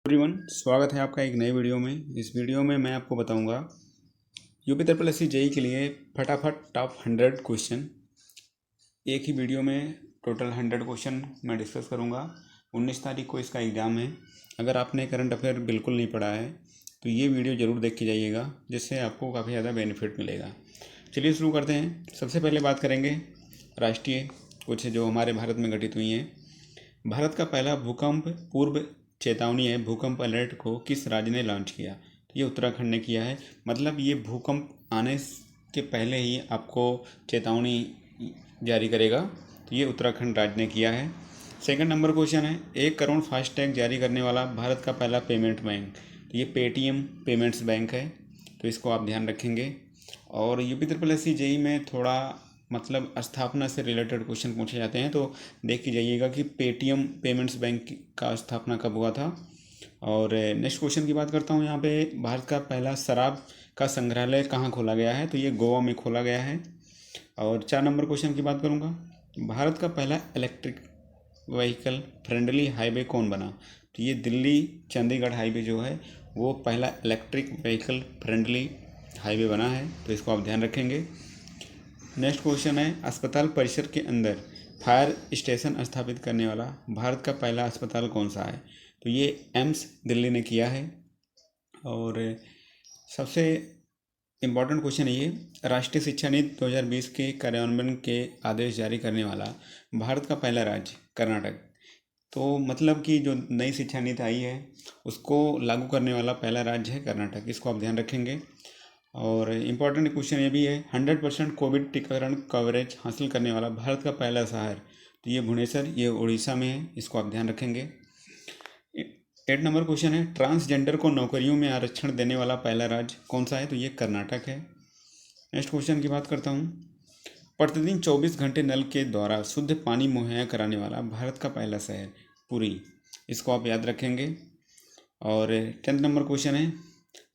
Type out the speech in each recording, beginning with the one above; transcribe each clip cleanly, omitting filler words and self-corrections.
Everyone, स्वागत है आपका एक नए वीडियो में। इस वीडियो में मैं आपको बताऊंगा UP triple S C JE के लिए फटाफट टॉप 100 क्वेश्चन। एक ही वीडियो में टोटल 100 क्वेश्चन मैं डिस्कस करूंगा। 19 तारीख को इसका एग्ज़ाम है। अगर आपने करंट अफेयर बिल्कुल नहीं पढ़ा है तो ये वीडियो ज़रूर देख के जाइएगा, जिससे आपको काफ़ी ज़्यादा बेनिफिट मिलेगा। चलिए शुरू करते हैं। सबसे पहले बात करेंगे राष्ट्रीय कुछ जो हमारे भारत में घटित हुई हैं। भारत का पहला भूकंप पूर्व चेतावनी है भूकंप अलर्ट को किस राज्य ने लॉन्च किया? तो ये उत्तराखंड ने किया है। मतलब ये भूकंप आने के पहले ही आपको चेतावनी जारी करेगा, तो ये उत्तराखंड राज्य ने किया है। सेकंड नंबर क्वेश्चन है, 1 करोड़ फास्टैग जारी करने वाला भारत का पहला पेमेंट बैंक, तो ये पेटीएम पेमेंट्स बैंक है, तो इसको आप ध्यान रखेंगे। और UP triple S C JE में थोड़ा मतलब स्थापना से रिलेटेड क्वेश्चन पूछे जाते हैं, तो देख के जाइएगा कि पेटीएम पेमेंट्स बैंक का स्थापना कब हुआ था। और नेक्स्ट क्वेश्चन की बात करता हूँ। यहाँ पे भारत का पहला शराब का संग्रहालय कहाँ खोला गया है? तो ये गोवा में खोला गया है। और 4 नंबर क्वेश्चन की बात करूँगा, भारत का पहला इलेक्ट्रिक व्हीकल फ्रेंडली हाईवे कौन बना? तो ये दिल्ली चंडीगढ़ हाईवे जो है वो पहला इलेक्ट्रिक व्हीकल फ्रेंडली हाईवे बना है, तो इसको आप ध्यान रखेंगे। नेक्स्ट क्वेश्चन है, अस्पताल परिसर के अंदर फायर स्टेशन स्थापित करने वाला भारत का पहला अस्पताल कौन सा है? तो ये एम्स दिल्ली ने किया है। और सबसे इम्पॉर्टेंट क्वेश्चन है ये, राष्ट्रीय शिक्षा नीति 2020 के कार्यान्वयन के आदेश जारी करने वाला भारत का पहला राज्य कर्नाटक। तो मतलब कि जो नई शिक्षा नीति आई है उसको लागू करने वाला पहला राज्य है कर्नाटक, इसको आप ध्यान रखेंगे। और इम्पॉर्टेंट क्वेश्चन ये भी है, 100% कोविड टीकाकरण कवरेज हासिल करने वाला भारत का पहला शहर, तो ये भुवनेश्वर, ये उड़ीसा में है, इसको आप ध्यान रखेंगे। 8 नंबर क्वेश्चन है, ट्रांसजेंडर को नौकरियों में आरक्षण देने वाला पहला राज्य कौन सा है? तो ये कर्नाटक है। नेक्स्ट क्वेश्चन की बात करता हूँ, प्रतिदिन 24 घंटे नल के द्वारा शुद्ध पानी मुहैया कराने वाला भारत का पहला शहर पुरी, इसको आप याद रखेंगे। और 10 नंबर क्वेश्चन है,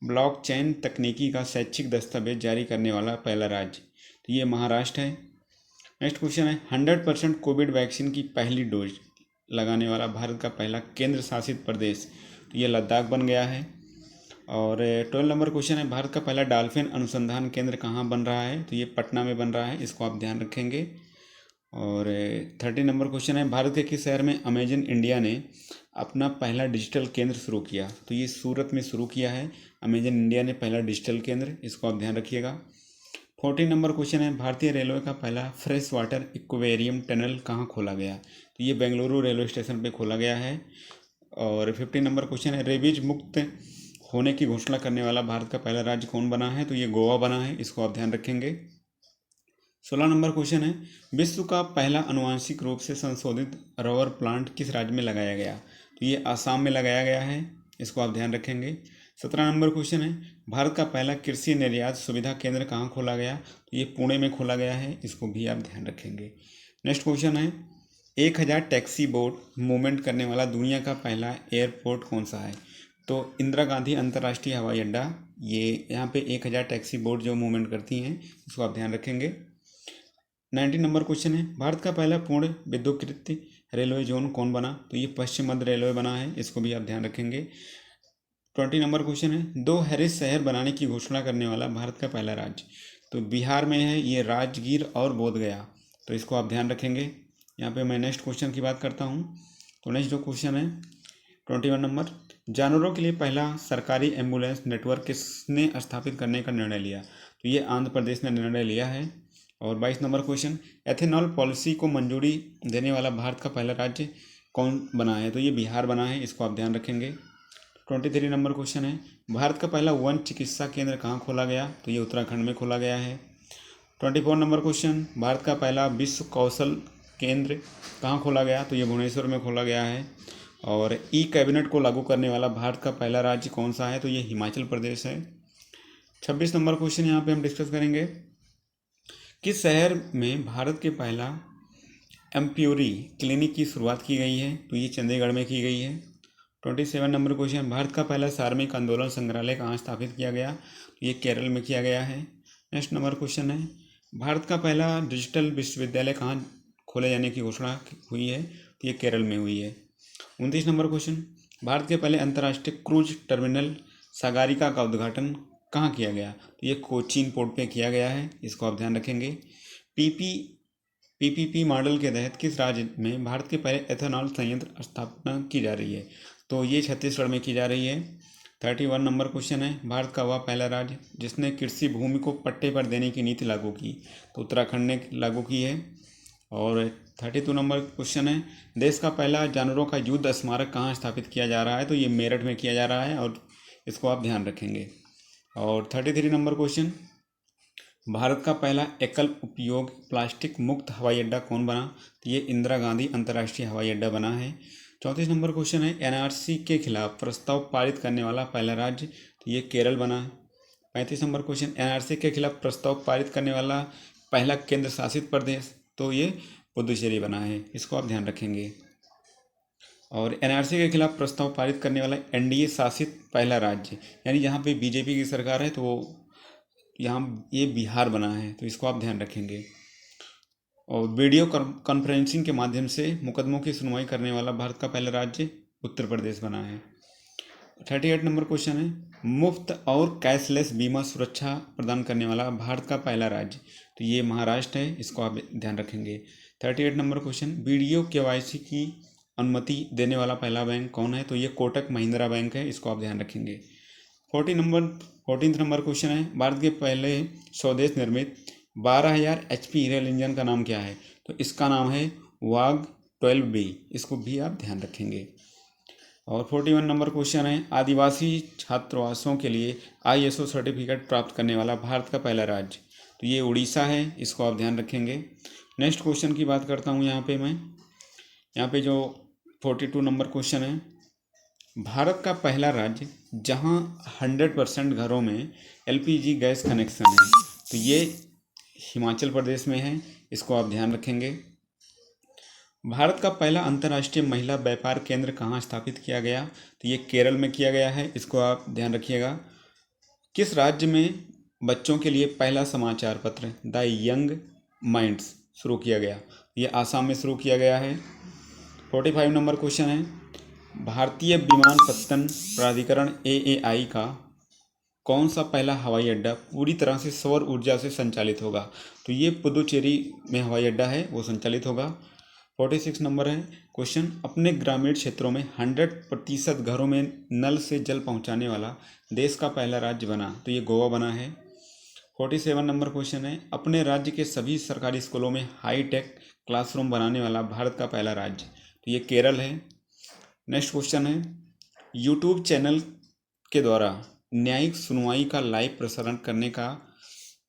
ब्लॉकचेन तकनीकी का शैक्षिक दस्तावेज जारी करने वाला पहला राज्य, तो ये महाराष्ट्र है। नेक्स्ट क्वेश्चन है, 100% कोविड वैक्सीन की पहली डोज लगाने वाला भारत का पहला केंद्र शासित प्रदेश, तो ये लद्दाख बन गया है। और 12 नंबर क्वेश्चन है, भारत का पहला डॉल्फिन अनुसंधान केंद्र कहाँ बन रहा है? तो ये पटना में बन रहा है, इसको आप ध्यान रखेंगे। और 13 नंबर क्वेश्चन है, भारत के किस शहर में अमेजन इंडिया ने अपना पहला डिजिटल केंद्र शुरू किया? तो ये सूरत में शुरू किया है अमेजन इंडिया ने पहला डिजिटल केंद्र, इसको आप ध्यान रखिएगा। 14 नंबर क्वेश्चन है, भारतीय रेलवे का पहला फ्रेश वाटर एक्वेरियम टनल कहाँ खोला गया? तो ये बेंगलुरु रेलवे स्टेशन पे खोला गया है। और 15 नंबर क्वेश्चन है, रेबीज मुक्त होने की घोषणा करने वाला भारत का पहला राज्य कौन बना है? तो ये गोवा बना है, इसको आप ध्यान रखेंगे। 16 नंबर क्वेश्चन है, विश्व का पहला अनुवांशिक रूप से संशोधित रबर प्लांट किस राज्य में लगाया गया? तो ये आसाम में लगाया गया है, इसको आप ध्यान रखेंगे। 17 नंबर क्वेश्चन है, भारत का पहला कृषि निर्यात सुविधा केंद्र कहाँ खोला गया? तो ये पुणे में खोला गया है, इसको भी आप ध्यान रखेंगे। नेक्स्ट क्वेश्चन है, 1000 टैक्सी बोट मूवमेंट करने वाला दुनिया का पहला एयरपोर्ट कौन सा है? तो इंदिरा गांधी अंतर्राष्ट्रीय हवाई अड्डा, ये यहाँ पे 1000 टैक्सी बोट जो मूवमेंट करती हैं, इसको आप ध्यान रखेंगे। 19 नंबर क्वेश्चन है, भारत का पहला पूर्ण विद्युतीकृत रेलवे जोन कौन बना? तो ये पश्चिम मध्य रेलवे बना है, इसको भी आप ध्यान रखेंगे। 20 नंबर क्वेश्चन है, 2 हरित शहर बनाने की घोषणा करने वाला भारत का पहला राज्य, तो बिहार में है ये राजगीर और बोधगया, तो इसको आप ध्यान रखेंगे। यहाँ पे मैं नेक्स्ट क्वेश्चन की बात करता हूँ। तो नेक्स्ट जो क्वेश्चन है 21 नंबर, जानवरों के लिए पहला सरकारी एम्बुलेंस नेटवर्क किसने स्थापित करने का निर्णय लिया? तो ये आंध्र प्रदेश ने निर्णय लिया है। और 22 नंबर क्वेश्चन, एथेनॉल पॉलिसी को मंजूरी देने वाला भारत का पहला राज्य कौन बना है? तो ये बिहार बना है, इसको आप ध्यान रखेंगे। 23 नंबर क्वेश्चन है, भारत का पहला वन चिकित्सा केंद्र कहाँ खोला गया? तो ये उत्तराखंड में खोला गया है। 24 नंबर क्वेश्चन, भारत का पहला विश्व कौशल केंद्र कहाँ खोला गया? तो ये भुवनेश्वर में खोला गया है। और ई कैबिनेट को लागू करने वाला भारत का पहला राज्य कौन सा है? तो ये हिमाचल प्रदेश है। 26 नंबर क्वेश्चन यहाँ पे हम डिस्कस करेंगे, किस शहर में भारत के पहला एम्प्योरी क्लिनिक की शुरुआत की गई है? तो ये चंडीगढ़ में की गई है। 27 नंबर क्वेश्चन, भारत का पहला सार्वजनिक आंदोलन संग्रहालय कहाँ स्थापित किया गया? तो ये केरल में किया गया है। नेक्स्ट नंबर क्वेश्चन है, भारत का पहला डिजिटल विश्वविद्यालय कहाँ खोले जाने की घोषणा हुई है? तो ये केरल में हुई है। 29 नंबर क्वेश्चन, भारत के पहले अंतर्राष्ट्रीय क्रूज टर्मिनल सागरिका का उद्घाटन कहाँ किया गया? तो ये कोचीन पोर्ट पे किया गया है, इसको आप ध्यान रखेंगे। पीपीपी मॉडल के तहत किस राज्य में भारत के पहले एथेनॉल संयंत्र स्थापना की जा रही है? तो ये छत्तीसगढ़ में की जा रही है। 31 नंबर क्वेश्चन है, भारत का वह पहला राज्य जिसने कृषि भूमि को पट्टे पर देने की नीति लागू की? तो उत्तराखंड ने लागू की है। और 32 नंबर क्वेश्चन है, देश का पहला जानवरों का युद्ध स्मारक कहाँ स्थापित किया जा रहा है? तो ये मेरठ में किया जा रहा है और इसको आप ध्यान रखेंगे। और 33 नंबर क्वेश्चन, भारत का पहला एकल उपयोग प्लास्टिक मुक्त हवाई अड्डा कौन बना? तो ये इंदिरा गांधी अंतर्राष्ट्रीय हवाई अड्डा बना है। 34 नंबर क्वेश्चन है, एनआरसी के खिलाफ प्रस्ताव पारित करने वाला पहला राज्य? तो ये केरल बना है। 35 नंबर क्वेश्चन, एनआरसी के खिलाफ प्रस्ताव पारित करने वाला पहला केंद्र शासित प्रदेश? तो ये पुदुचेरी बना है, इसको आप ध्यान रखेंगे। और एनआरसी के खिलाफ प्रस्ताव पारित करने वाला एनडीए शासित पहला राज्य, यानी जहाँ पे बीजेपी की सरकार है, तो वो यहाँ ये बिहार बना है, तो इसको आप ध्यान रखेंगे। और वीडियो कॉन्फ्रेंसिंग के माध्यम से मुकदमों की सुनवाई करने वाला भारत का पहला राज्य उत्तर प्रदेश बना है। 38 नंबर क्वेश्चन है, मुफ्त और कैशलेस बीमा सुरक्षा प्रदान करने वाला भारत का पहला राज्य? तो ये महाराष्ट्र है, इसको आप ध्यान रखेंगे। 38 नंबर क्वेश्चन, वीडियो केवाईसी की अनुमति देने वाला पहला बैंक कौन है? तो ये कोटक महिंद्रा बैंक है, इसको आप ध्यान रखेंगे। 14 नंबर क्वेश्चन है, भारत के पहले स्वदेश निर्मित 12,000 HP रेल इंजन का नाम क्या है? तो इसका नाम है वाग 12B, इसको भी आप ध्यान रखेंगे। और 41 नंबर क्वेश्चन है, आदिवासी छात्रावासों के लिए ISO सर्टिफिकेट प्राप्त करने वाला भारत का पहला राज्य? तो ये उड़ीसा है, इसको आप ध्यान रखेंगे। नेक्स्ट क्वेश्चन की बात करता हूँ यहाँ पे जो 42 नंबर क्वेश्चन है, भारत का पहला राज्य जहाँ 100% घरों में LPG गैस कनेक्शन है? तो ये हिमाचल प्रदेश में है, इसको आप ध्यान रखेंगे। भारत का पहला अंतर्राष्ट्रीय महिला व्यापार केंद्र कहाँ स्थापित किया गया? तो ये केरल में किया गया है, इसको आप ध्यान रखिएगा। किस राज्य में बच्चों के लिए पहला समाचार पत्र द यंग माइंड्स शुरू किया गया? ये आसाम में शुरू किया गया है। 45 नंबर क्वेश्चन है, भारतीय विमानपत्तन प्राधिकरण AAI का कौन सा पहला हवाई अड्डा पूरी तरह से सौर ऊर्जा से संचालित होगा? तो ये पुदुचेरी में हवाई अड्डा है, वो संचालित होगा। 46 नंबर है क्वेश्चन, अपने ग्रामीण क्षेत्रों में 100% घरों में नल से जल पहुंचाने वाला देश का पहला राज्य बना? तो ये गोवा बना है। 47 नंबर क्वेश्चन है, अपने राज्य के सभी सरकारी स्कूलों में हाईटेक क्लासरूम बनाने वाला भारत का पहला राज्य? तो ये केरल है। नेक्स्ट क्वेश्चन है, यूट्यूब चैनल के द्वारा न्यायिक सुनवाई का लाइव प्रसारण करने का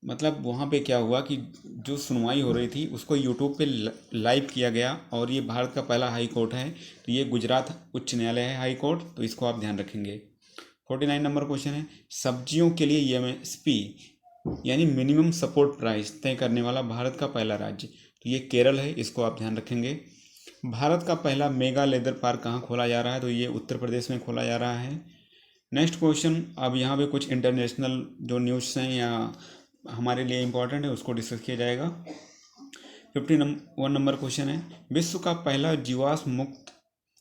मतलब वहाँ पे क्या हुआ कि जो सुनवाई हो रही थी उसको यूट्यूब पे लाइव किया गया, और ये भारत का पहला हाई कोर्ट है, तो ये गुजरात उच्च न्यायालय है हाई कोर्ट, तो इसको आप ध्यान रखेंगे। 49 नंबर क्वेश्चन है, सब्जियों के लिए MSP यानी मिनिमम सपोर्ट प्राइस तय करने वाला भारत का पहला राज्य? तो ये केरल है, इसको आप ध्यान रखेंगे। भारत का पहला मेगा लेदर पार्क कहाँ खोला जा रहा है? तो ये उत्तर प्रदेश में खोला जा रहा है। नेक्स्ट क्वेश्चन, अब यहाँ पे कुछ इंटरनेशनल जो न्यूज़ हैं या हमारे लिए इम्पोर्टेंट है उसको डिस्कस किया जाएगा। 51 नंबर क्वेश्चन है, विश्व का पहला जीवाश्म मुक्त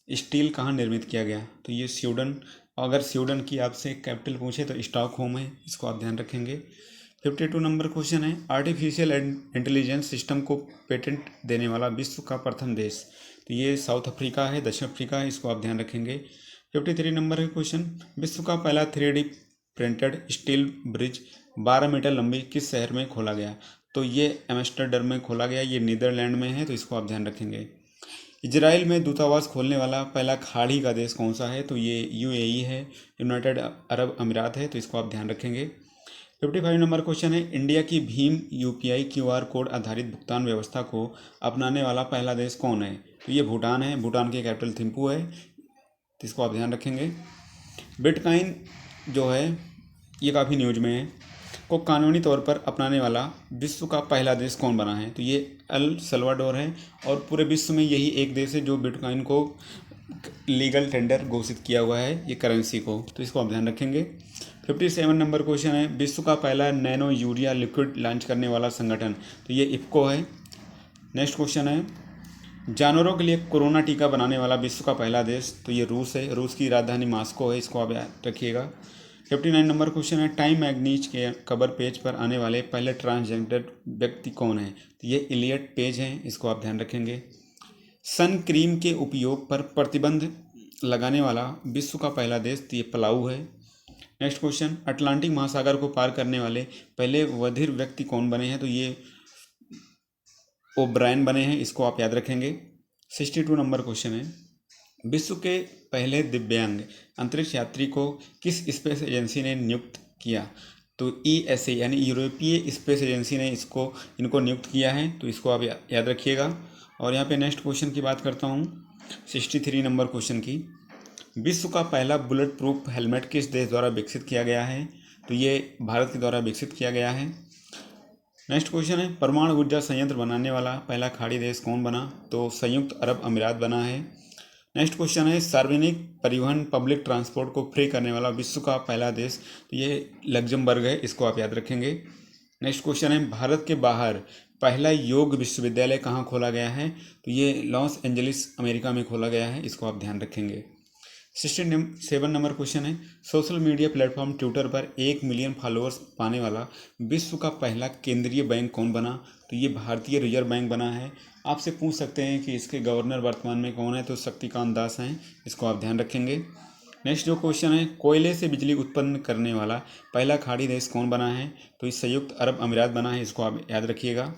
स्टील कहाँ निर्मित किया गया? तो ये स्वीडन, अगर स्वीडन की आपसे कैपिटल पूछे तो स्टॉकहोम है, इसको आप ध्यान रखेंगे। 52 नंबर क्वेश्चन है, आर्टिफिशियल इंटेलिजेंस सिस्टम को पेटेंट देने वाला विश्व का प्रथम देश? तो ये साउथ अफ्रीका है, दक्षिण अफ्रीका है, इसको आप ध्यान रखेंगे। 53 नंबर है क्वेश्चन, विश्व का पहला 3D printed steel bridge 12 metre लंबी किस शहर में खोला गया? तो ये एम्स्टर्डम में खोला गया, ये नीदरलैंड में है, तो इसको आप ध्यान रखेंगे। इजराइल में दूतावास खोलने वाला पहला खाड़ी का देश कौन सा है? तो ये UAE है, यूनाइटेड अरब अमीरात है, तो इसको आप ध्यान रखेंगे। 55 नंबर क्वेश्चन है, इंडिया की भीम UPI QR कोड आधारित भुगतान व्यवस्था को अपनाने वाला पहला देश कौन है? तो ये भूटान है, भूटान की कैपिटल थिम्पू है, तो इसको आप ध्यान रखेंगे। बिटकॉइन जो है ये काफ़ी न्यूज में है, को कानूनी तौर पर अपनाने वाला विश्व का पहला देश कौन बना है? तो ये अल सल्वाडोर है, और पूरे विश्व में यही एक देश है जो बिटकॉइन को लीगल टेंडर घोषित किया हुआ है, ये करेंसी को, तो इसको आप ध्यान रखेंगे। 57 नंबर क्वेश्चन है, विश्व का पहला नैनो यूरिया लिक्विड लॉन्च करने वाला संगठन? तो ये इफ्को है। नेक्स्ट क्वेश्चन है, जानवरों के लिए कोरोना टीका बनाने वाला विश्व का पहला देश, तो ये रूस है। रूस की राजधानी मॉस्को है, इसको आप याद रखिएगा। 59 नंबर क्वेश्चन है, टाइम मैगजीन के कवर पेज पर आने वाले पहले ट्रांसजेंडर व्यक्ति कौन है? तो ये इलियट पेज हैं, इसको आप ध्यान रखेंगे। सन क्रीम के उपयोग पर प्रतिबंध लगाने वाला विश्व का पहला देश, तो ये पलाऊ है। नेक्स्ट क्वेश्चन, अटलांटिक महासागर को पार करने वाले पहले बधिर व्यक्ति कौन बने हैं? तो ये ओब्रायन बने हैं, इसको आप याद रखेंगे। 62 नंबर क्वेश्चन है, विश्व के पहले दिव्यांग अंतरिक्ष यात्री को किस स्पेस एजेंसी ने नियुक्त किया? तो ESA यानी यूरोपीय स्पेस एजेंसी ने इनको नियुक्त किया है, तो इसको आप याद रखिएगा। और यहाँ पे नेक्स्ट क्वेश्चन की बात करता हूँ, 63 नंबर क्वेश्चन की, विश्व का पहला बुलेट प्रूफ हेलमेट किस देश द्वारा विकसित किया गया है? तो ये भारत के द्वारा विकसित किया गया है। नेक्स्ट क्वेश्चन है, परमाणु ऊर्जा संयंत्र बनाने वाला पहला खाड़ी देश कौन बना? तो संयुक्त अरब अमीरात बना है। नेक्स्ट क्वेश्चन है, सार्वजनिक परिवहन पब्लिक ट्रांसपोर्ट को फ्री करने वाला विश्व का पहला देश, तो ये लग्जमबर्ग है, इसको आप याद रखेंगे। नेक्स्ट क्वेश्चन है, भारत के बाहर पहला योग विश्वविद्यालय कहाँ खोला गया है? तो ये लॉस एंजलिस अमेरिका में खोला गया है, इसको आप ध्यान रखेंगे। 67 नंबर क्वेश्चन है, सोशल मीडिया प्लेटफॉर्म ट्विटर पर 1 मिलियन फॉलोअर्स पाने वाला विश्व का पहला केंद्रीय बैंक कौन बना? तो ये भारतीय रिजर्व बैंक बना है। आपसे पूछ सकते हैं कि इसके गवर्नर वर्तमान में कौन है? तो शक्तिकांत दास हैं, इसको आप ध्यान रखेंगे। नेक्स्ट जो क्वेश्चन है, कोयले से बिजली उत्पन्न करने वाला पहला खाड़ी देश कौन बना है? तो ये संयुक्त अरब अमीरात बना है, इसको आप याद रखिएगा।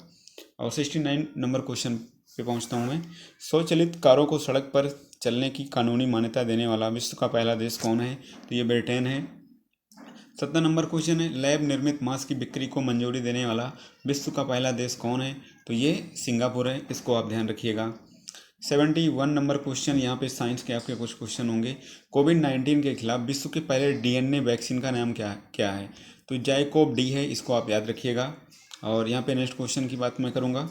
और 69 नंबर क्वेश्चन पे पहुंचता हूं मैं, स्वचालित कारों को सड़क पर चलने की कानूनी मान्यता देने वाला विश्व का पहला देश कौन है? तो ये ब्रिटेन है। 70 नंबर क्वेश्चन है, लैब निर्मित मांस की बिक्री को मंजूरी देने वाला विश्व का पहला देश कौन है? तो ये सिंगापुर है, इसको आप ध्यान रखिएगा। 71 नंबर क्वेश्चन, यहाँ पे साइंस के आपके कुछ क्वेश्चन होंगे। कोविड-19 के खिलाफ विश्व के पहले DNA वैक्सीन का नाम क्या है? तो जाइकोव डी है, इसको आप याद रखिएगा। और यहाँ पे नेक्स्ट क्वेश्चन की बात मैं करूँगा,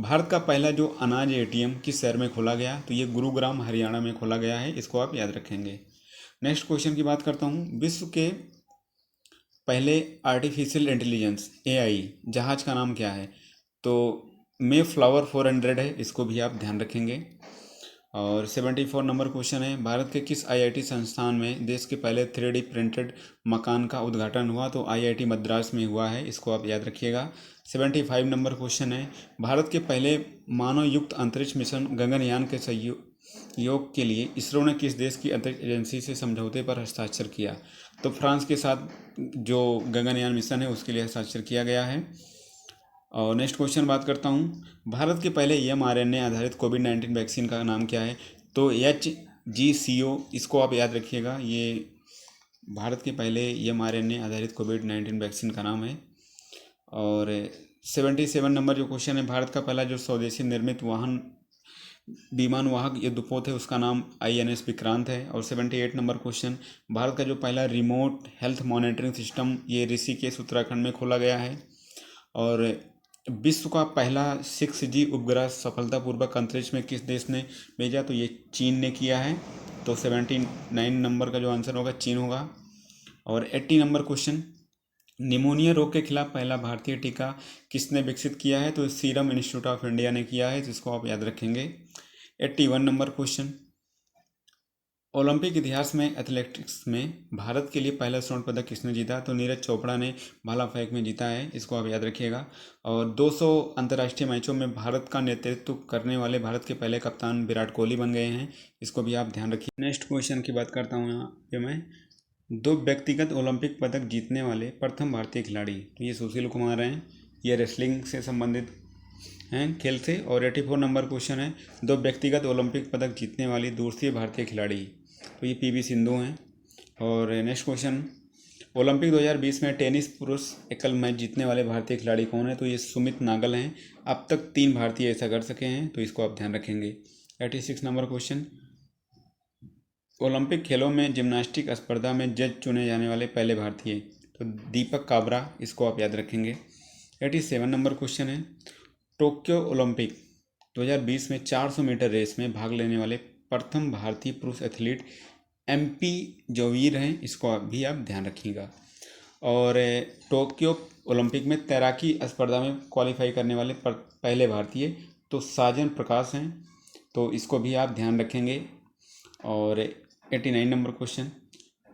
भारत का पहला जो अनाज ATM किस शहर में खोला गया? तो ये गुरुग्राम हरियाणा में खोला गया है, इसको आप याद रखेंगे। नेक्स्ट क्वेश्चन की बात करता हूँ, विश्व के पहले आर्टिफिशियल इंटेलिजेंस AI जहाज का नाम क्या है? तो मे फ्लावर 400 है, इसको भी आप ध्यान रखेंगे। और 74 नंबर क्वेश्चन है, भारत के किस IIT संस्थान में देश के पहले 3D प्रिंटेड मकान का उद्घाटन हुआ? तो IIT मद्रास में हुआ है, इसको आप याद रखिएगा। 75 नंबर क्वेश्चन है, भारत के पहले मानव युक्त अंतरिक्ष मिशन गगनयान के सहयोग के लिए इसरो ने किस देश की अंतरिक्ष एजेंसी से समझौते पर हस्ताक्षर किया? तो फ्रांस के साथ जो गगनयान मिशन है उसके लिए हस्ताक्षर किया गया है। और नेक्स्ट क्वेश्चन बात करता हूँ, भारत के पहले mRNA आधारित कोविड-19 वैक्सीन का नाम क्या है? तो HGCO, इसको आप याद रखिएगा। ये भारत के पहले mRNA आधारित कोविड-19 वैक्सीन का नाम है। और 77 नंबर जो क्वेश्चन है, भारत का पहला जो स्वदेशी निर्मित विमान वाहक युद्धपोत है उसका नाम INS विक्रांत है। और 78 नंबर क्वेश्चन, भारत का जो पहला रिमोट हेल्थ मॉनिटरिंग सिस्टम ये ऋषिकेश उत्तराखंड में खोला गया है। और विश्व का पहला 6G उपग्रह सफलतापूर्वक अंतरिक्ष में किस देश ने भेजा? तो ये चीन ने किया है। तो 79 नंबर का जो आंसर होगा चीन होगा। और 80 नंबर क्वेश्चन, निमोनिया रोग के खिलाफ पहला भारतीय टीका किसने विकसित किया है? तो सीरम इंस्टीट्यूट ऑफ इंडिया ने किया है, जिसको आप याद रखेंगे। 81 नंबर क्वेश्चन, ओलंपिक इतिहास में एथलेटिक्स में भारत के लिए पहला स्वर्ण पदक किसने जीता? तो नीरज चोपड़ा ने भाला फेंक में जीता है, इसको आप याद रखिएगा। और 200 अंतर्राष्ट्रीय मैचों में भारत का नेतृत्व करने वाले भारत के पहले कप्तान विराट कोहली बन गए हैं, इसको भी आप ध्यान रखिए। नेक्स्ट क्वेश्चन की बात करता हूँ यहाँ पे मैं, 2 व्यक्तिगत ओलंपिक पदक जीतने वाले प्रथम भारतीय खिलाड़ी, तो ये सुशील कुमार हैं, ये रेसलिंग से संबंधित हैं खेल से। और 84 नंबर क्वेश्चन है, 2 व्यक्तिगत ओलंपिक पदक जीतने वाली दूसरी भारतीय खिलाड़ी, तो ये PV सिंधु हैं। और नेक्स्ट क्वेश्चन, ओलंपिक 2020 में टेनिस पुरुष एकल मैच जीतने वाले भारतीय खिलाड़ी कौन है? तो ये सुमित नागल हैं। अब तक 3 भारतीय ऐसा कर सके हैं, तो इसको आप ध्यान रखेंगे। 86 नंबर क्वेश्चन, ओलंपिक खेलों में जिम्नास्टिक स्पर्धा में जज चुने जाने वाले पहले भारतीय, तो दीपक काबरा, इसको आप याद रखेंगे। 87 नंबर क्वेश्चन है, टोक्यो ओलंपिक 2020 में 400 मीटर रेस में भाग लेने वाले प्रथम भारतीय पुरुष एथलीट MP जोवीर हैं, इसको भी आप ध्यान रखिएगा। और टोक्यो ओलंपिक में तैराकी स्पर्धा में क्वालिफाई करने वाले पहले भारतीय तो साजन प्रकाश हैं। तो इसको भी आप ध्यान रखेंगे। और 89 नंबर क्वेश्चन,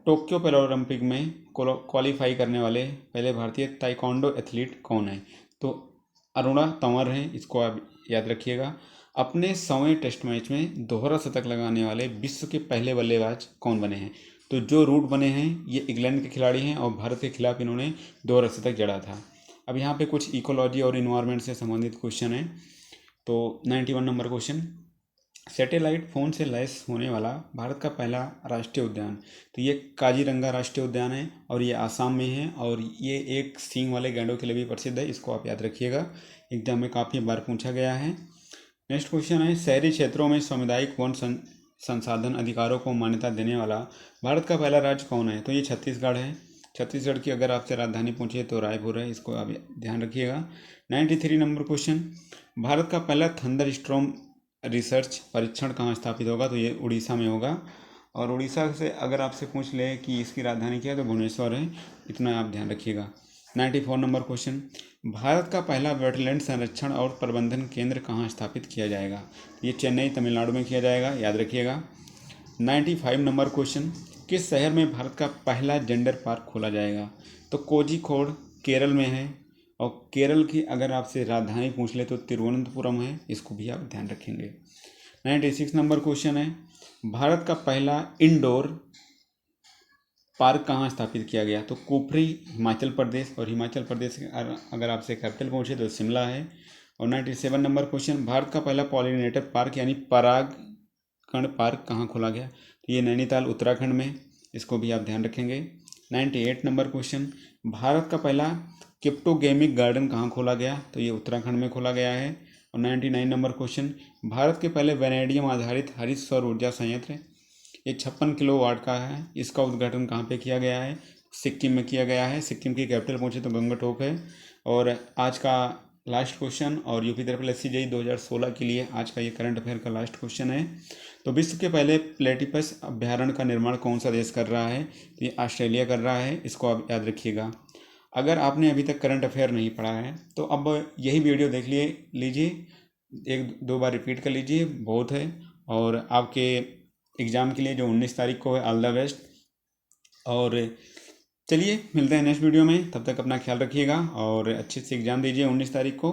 टोक्यो पैरालंपिक में क्वालिफाई करने वाले पहले भारतीय ताइक्वांडो एथलीट कौन है? तो अरुणा तंवर हैं, इसको आप याद रखिएगा। अपने 100वें टेस्ट मैच में दोहरा शतक लगाने वाले विश्व के पहले बल्लेबाज कौन बने हैं? तो जो रूट बने हैं ये इंग्लैंड के खिलाड़ी हैं और भारत के खिलाफ इन्होंने दोहरा शतक जड़ा था। अब यहाँ पे कुछ इकोलॉजी और इन्वायरमेंट से संबंधित क्वेश्चन है। तो 91 नंबर क्वेश्चन, सैटेलाइट फ़ोन से लैस होने वाला भारत का पहला राष्ट्रीय उद्यान? तो ये काजीरंगा राष्ट्रीय उद्यान है और ये आसाम में है और ये एक सींग वाले गैंडों के लिए भी प्रसिद्ध है, इसको आप याद रखिएगा, एग्जाम में काफ़ी बार पूछा गया है। नेक्स्ट क्वेश्चन है, शहरी क्षेत्रों में सामुदायिक वन संसाधन अधिकारों को मान्यता देने वाला भारत का पहला राज्य कौन है? तो ये छत्तीसगढ़ है। छत्तीसगढ़ की अगर आपसे राजधानी पूछे तो रायपुर है, इसको आप ध्यान रखिएगा। 93 नंबर क्वेश्चन, भारत का पहला थंडर स्टॉर्म रिसर्च परीक्षण कहाँ स्थापित होगा? तो ये उड़ीसा में होगा। और उड़ीसा से अगर आपसे पूछ ले कि इसकी राजधानी क्या है तो भुवनेश्वर है, इतना आप ध्यान रखिएगा। 94 नंबर क्वेश्चन, भारत का पहला वेटलैंड संरक्षण और प्रबंधन केंद्र कहाँ स्थापित किया जाएगा? ये चेन्नई तमिलनाडु में किया जाएगा, याद रखिएगा। 95 नंबर क्वेश्चन, किस शहर में भारत का पहला जेंडर पार्क खोला जाएगा? तो कोझिकोड केरल में है और केरल की अगर आपसे राजधानी पूछ ले तो तिरुवनंतपुरम है, इसको भी आप ध्यान रखेंगे। 96 नंबर क्वेश्चन है, भारत का पहला इंडोर पार्क कहाँ स्थापित किया गया? तो कुफरी हिमाचल प्रदेश, और हिमाचल प्रदेश अगर आपसे कैपिटल पूछे तो शिमला है। और 97 नंबर क्वेश्चन, भारत का पहला पॉलिनेटर पार्क यानी परागकण पार्क कहाँ खोला गया? तो ये नैनीताल उत्तराखंड में, इसको भी आप ध्यान रखेंगे। 98 नंबर क्वेश्चन, भारत का पहला क्रिप्टोगेमिक गार्डन कहाँ खोला गया? तो ये उत्तराखंड में खोला गया है। और 99 नंबर क्वेश्चन, भारत के पहले वैनेडियम आधारित हरित सौर ऊर्जा संयंत्र, ये 56 किलोवाट का है, इसका उद्घाटन कहाँ पे किया गया है? सिक्किम में किया गया है। सिक्किम की कैपिटल पूछे तो गंगटोक है। और आज का लास्ट क्वेश्चन और यूपी SSC JEE 2016 के लिए आज का ये करंट अफेयर का लास्ट क्वेश्चन है। तो विश्व के पहले प्लेटिपस अभ्यारण्य का निर्माण कौन सा देश कर रहा है? तो ये ऑस्ट्रेलिया कर रहा है, इसको आप याद रखिएगा। अगर आपने अभी तक करंट अफेयर नहीं पढ़ा है तो अब यही वीडियो देख लीजिए, एक दो बार रिपीट कर लीजिए, बहुत है। और आपके एग्ज़ाम के लिए जो 19 तारीख को है, ऑल द बेस्ट। और चलिए मिलते हैं नेक्स्ट वीडियो में, तब तक अपना ख्याल रखिएगा और अच्छे से एग्ज़ाम दीजिए 19 तारीख को।